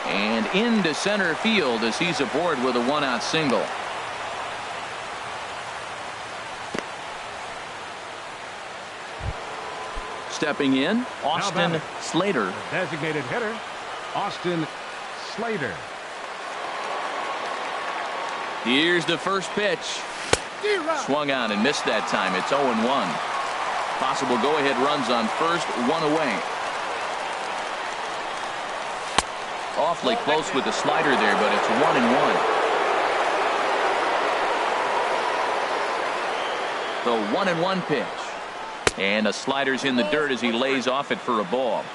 And into center field as he's aboard with a 1-out single. Stepping in, Austin Slater. Designated hitter, Austin Slater. Here's the first pitch. Swung on and missed that time. It's 0-1. Possible go-ahead runs on first, 1 away. Awfully close with the slider there, but it's 1-1. The 1-1 pitch. And a slider's in the dirt as he lays off it for a ball.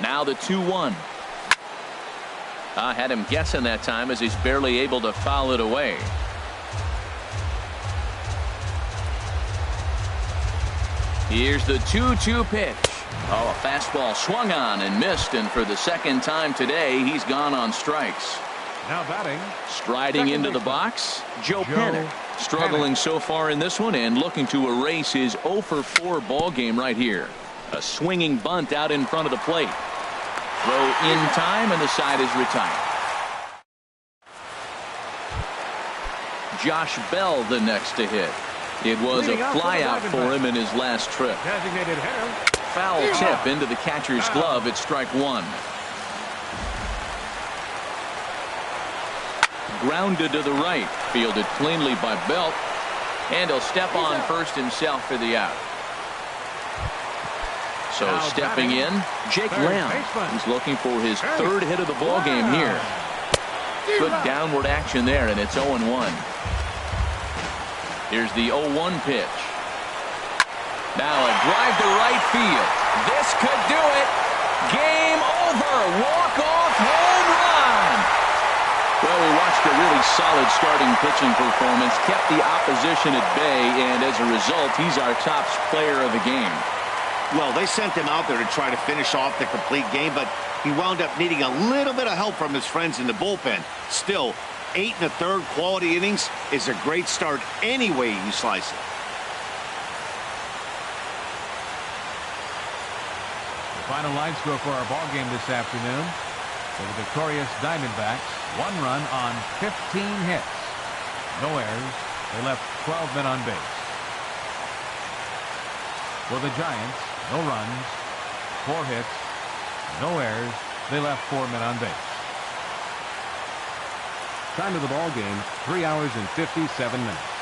Now the 2-1. I had him guessing that time as he's barely able to foul it away. Here's the 2-2 pitch. Oh, a fastball swung on and missed, and for the second time today, he's gone on strikes. Now batting. Striding into the box, Joe Panik. Struggling so far in this one and looking to erase his 0 for 4 ball game right here. A swinging bunt out in front of the plate. Throw in time, and the side is retired. Josh Bell the next to hit. It was a flyout for him in his last trip. Designated hitter. Foul tip into the catcher's glove at strike 1. Grounded to the right, fielded cleanly by Belt, and he'll step on first himself for the out. So stepping in, Jake Lamb. He's looking for his third hit of the ball game here. Good downward action there, and it's 0-1. Here's the 0-1 pitch. Now a drive to right field. This could do it. Game over. Walk-off home run. Well, we watched a really solid starting pitching performance, kept the opposition at bay, and as a result, he's our top player of the game. Well, they sent him out there to try to finish off the complete game, but he wound up needing a little bit of help from his friends in the bullpen. Still, 8 1/3 quality innings is a great start any way you slice it. The final line score for our ball game this afternoon. For the victorious Diamondbacks, 1 run on 15 hits. No errors. They left 12 men on base. For the Giants, no runs, 4 hits, no errors. They left 4 men on base. Time of the ball game, 3 hours and 57 minutes.